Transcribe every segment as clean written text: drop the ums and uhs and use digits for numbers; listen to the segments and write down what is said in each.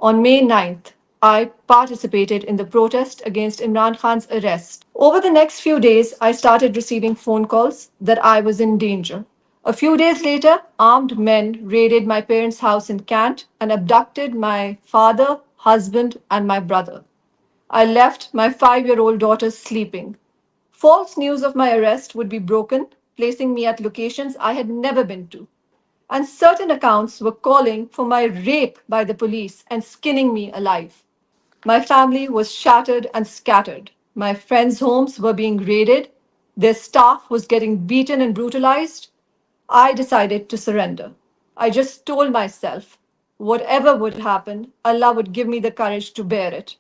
On May 9th, I participated in the protest against Imran Khan's arrest. Over the next few days, I started receiving phone calls that I was in danger. A few days later, armed men raided my parents' house in Kant and abducted my father, husband, and my brother. I left my 5-year-old daughter sleeping. False news of my arrest would be broken, placing me at locations I had never been to. And certain accounts were calling for my rape by the police and skinning me alive. My family was shattered and scattered. My friends' homes were being raided. Their staff was getting beaten and brutalized. I decided to surrender. I just told myself, whatever would happen, Allah would give me the courage to bear it.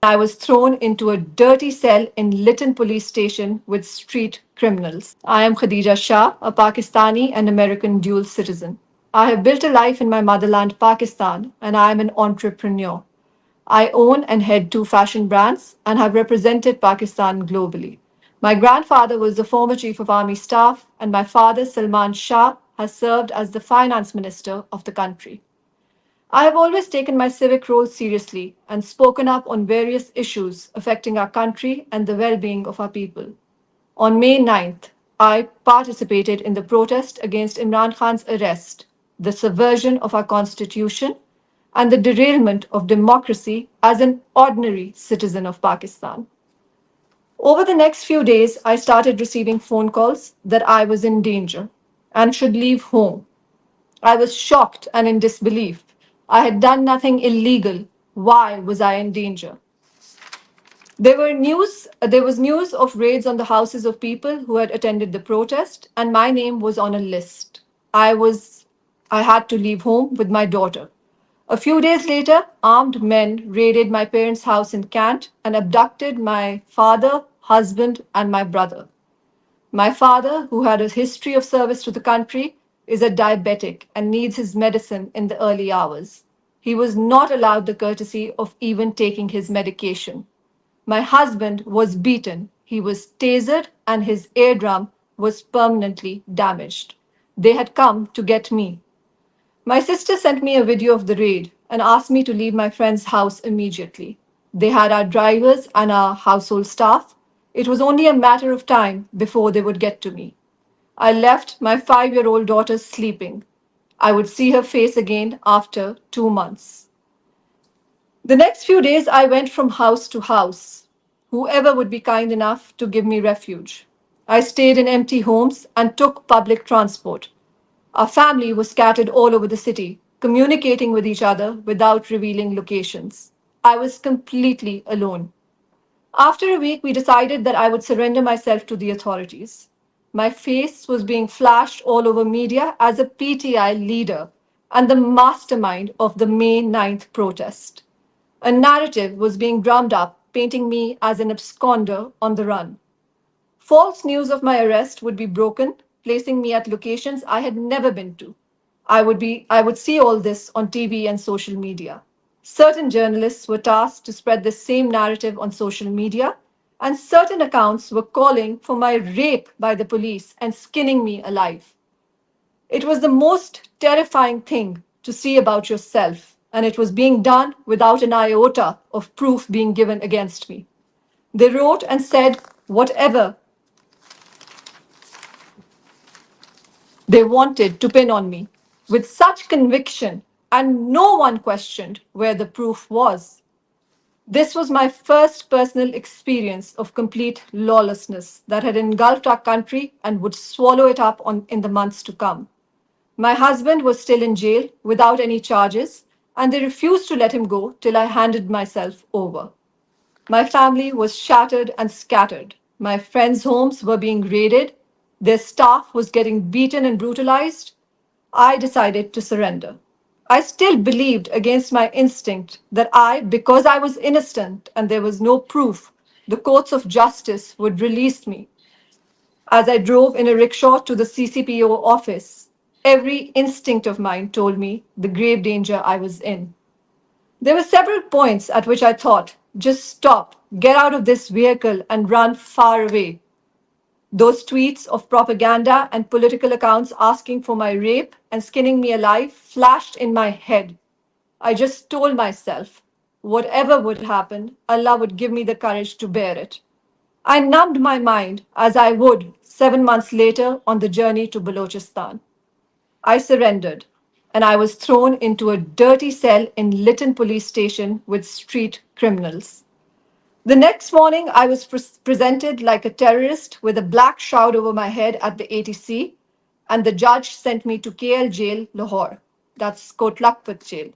I was thrown into a dirty cell in Lytton police station with street criminals. I am Khadija Shah, a Pakistani and American dual citizen. I have built a life in my motherland, Pakistan, and I am an entrepreneur. I own and head 2 fashion brands and have represented Pakistan globally. My grandfather was the former Chief of Army Staff, and my father, Salman Shah, has served as the Finance Minister of the country. I have always taken my civic role seriously and spoken up on various issues affecting our country and the well being of our people. On May 9th, I participated in the protest against Imran Khan's arrest, the subversion of our constitution, and the derailment of democracy as an ordinary citizen of Pakistan. Over the next few days, I started receiving phone calls that I was in danger and should leave home. I was shocked and in disbelief. I had done nothing illegal. Why was I in danger? There was news of raids on the houses of people who had attended the protest, and my name was on a list. I had to leave home with my daughter. A few days later, armed men raided my parents' house in Kant and abducted my father, husband, and my brother. My father, who had a history of service to the country, is a diabetic and needs his medicine in the early hours. He was not allowed the courtesy of even taking his medication. My husband was beaten, he was tasered, and his eardrum was permanently damaged. They had come to get me. My sister sent me a video of the raid and asked me to leave my friend's house immediately. They had our drivers and our household staff. It was only a matter of time before they would get to me. I left my 5-year-old daughter sleeping. I would see her face again after 2 months. The next few days, I went from house to house, whoever would be kind enough to give me refuge. I stayed in empty homes and took public transport. Our family was scattered all over the city, communicating with each other without revealing locations. I was completely alone. After a week, we decided that I would surrender myself to the authorities. My face was being flashed all over media as a PTI leader and the mastermind of the May 9th protest. A narrative was being drummed up, painting me as an absconder on the run. False news of my arrest would be broken, placing me at locations I had never been to. I would see all this on TV and social media. Certain journalists were tasked to spread the same narrative on social media, and certain accounts were calling for my rape by the police and skinning me alive. It was the most terrifying thing to see about yourself, and it was being done without an iota of proof being given against me. They wrote and said whatever they wanted to pin on me with such conviction, and no one questioned where the proof was. This was my first personal experience of complete lawlessness that had engulfed our country and would swallow it up in the months to come. My husband was still in jail without any charges, and they refused to let him go till I handed myself over. My family was shattered and scattered. My friends' homes were being raided. Their staff was getting beaten and brutalized. I decided to surrender. I still believed against my instinct that because I was innocent and there was no proof, the courts of justice would release me. As I drove in a rickshaw to the CCPO office, every instinct of mine told me the grave danger I was in. There were several points at which I thought, just stop, get out of this vehicle and run far away. Those tweets of propaganda and political accounts asking for my rape and skinning me alive flashed in my head. I just told myself, whatever would happen, Allah would give me the courage to bear it. I numbed my mind as I would 7 months later on the journey to Balochistan. I surrendered, and I was thrown into a dirty cell in Lytton police station with street criminals. The next morning, I was presented like a terrorist with a black shroud over my head at the ATC, and the judge sent me to KL jail, Lahore. That's Kotlakpat jail.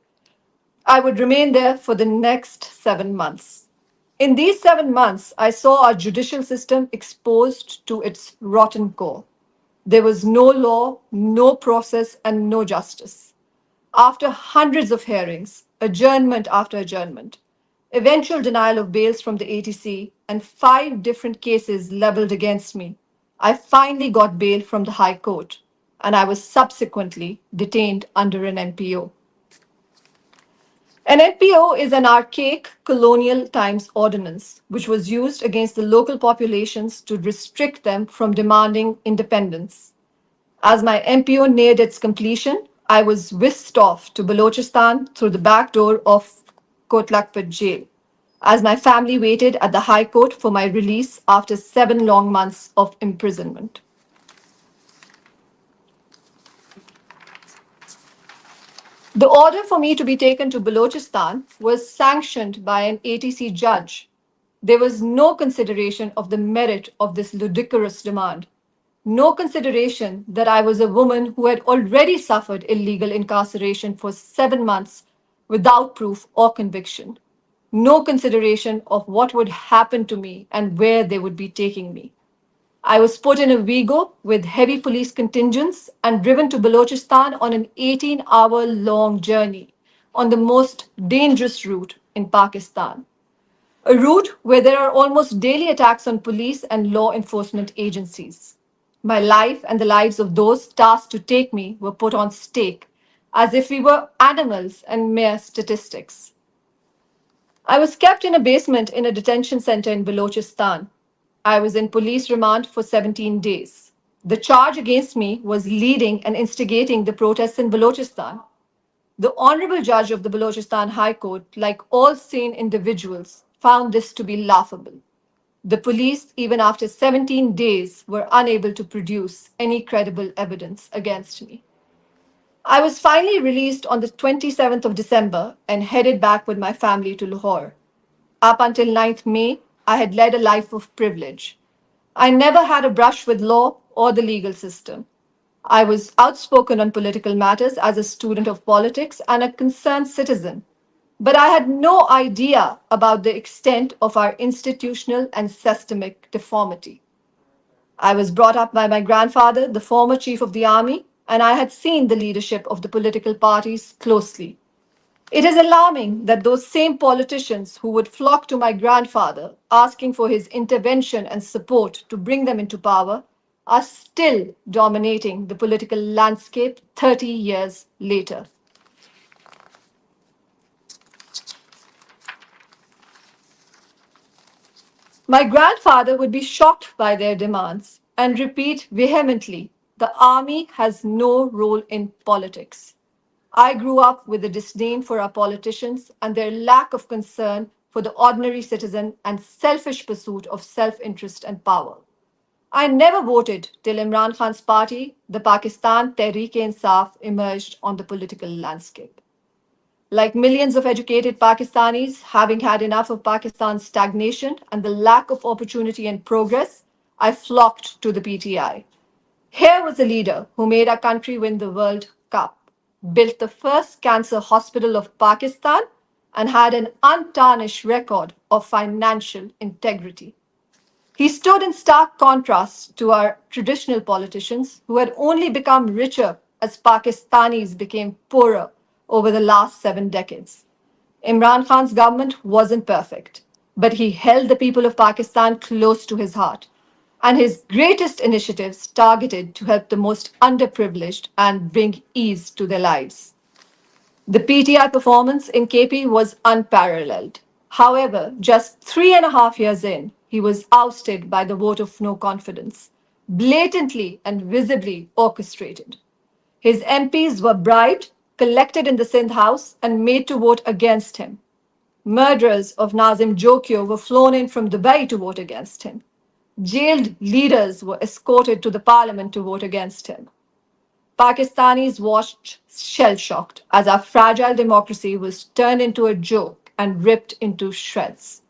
I would remain there for the next 7 months. In these 7 months, I saw our judicial system exposed to its rotten core. There was no law, no process, and no justice. After hundreds of hearings, adjournment after adjournment, eventual denial of bails from the ATC, and 5 different cases leveled against me, I finally got bail from the High Court, and I was subsequently detained under an NPO. An NPO is an archaic colonial times ordinance which was used against the local populations to restrict them from demanding independence. As my NPO neared its completion, I was whisked off to Balochistan through the back door of Kotlakpat jail, as my family waited at the High Court for my release after 7 long months of imprisonment. The order for me to be taken to Balochistan was sanctioned by an ATC judge. There was no consideration of the merit of this ludicrous demand. No consideration that I was a woman who had already suffered illegal incarceration for 7 months without proof or conviction. No consideration of what would happen to me and where they would be taking me. I was put in a Vigo with heavy police contingents and driven to Balochistan on an 18-hour long journey on the most dangerous route in Pakistan. A route where there are almost daily attacks on police and law enforcement agencies. My life and the lives of those tasked to take me were put on stake as if we were animals and mere statistics. I was kept in a basement in a detention center in Balochistan. I was in police remand for 17 days. The charge against me was leading and instigating the protests in Balochistan. The Honorable Judge of the Balochistan High Court, like all sane individuals, found this to be laughable. The police, even after 17 days, were unable to produce any credible evidence against me. I was finally released on the 27th of December and headed back with my family to Lahore. Up until 9th May, I had led a life of privilege. I never had a brush with law or the legal system. I was outspoken on political matters as a student of politics and a concerned citizen. But I had no idea about the extent of our institutional and systemic deformity. I was brought up by my grandfather, the former chief of the army, and I had seen the leadership of the political parties closely. It is alarming that those same politicians who would flock to my grandfather asking for his intervention and support to bring them into power are still dominating the political landscape 30 years later. My grandfather would be shocked by their demands and repeat vehemently, the army has no role in politics. I grew up with a disdain for our politicians and their lack of concern for the ordinary citizen and selfish pursuit of self interest and power. I never voted till Imran Khan's party, the Pakistan Tehreek-e-Insaf, emerged on the political landscape. Like millions of educated Pakistanis, having had enough of Pakistan's stagnation and the lack of opportunity and progress, I flocked to the PTI. Here was a leader who made our country win the World Cup, built the first cancer hospital of Pakistan, and had an untarnished record of financial integrity. He stood in stark contrast to our traditional politicians who had only become richer as Pakistanis became poorer over the last 7 decades. Imran Khan's government wasn't perfect, but he held the people of Pakistan close to his heart, and his greatest initiatives targeted to help the most underprivileged and bring ease to their lives. The PTI performance in KP was unparalleled. However, just 3.5 years in, he was ousted by the vote of no confidence, blatantly and visibly orchestrated. His MPs were bribed, collected in the Sindh House and made to vote against him. Murderers of Nazim Jokio were flown in from Dubai to vote against him. Jailed leaders were escorted to the parliament to vote against him. Pakistanis watched shell shocked as our fragile democracy was turned into a joke and ripped into shreds.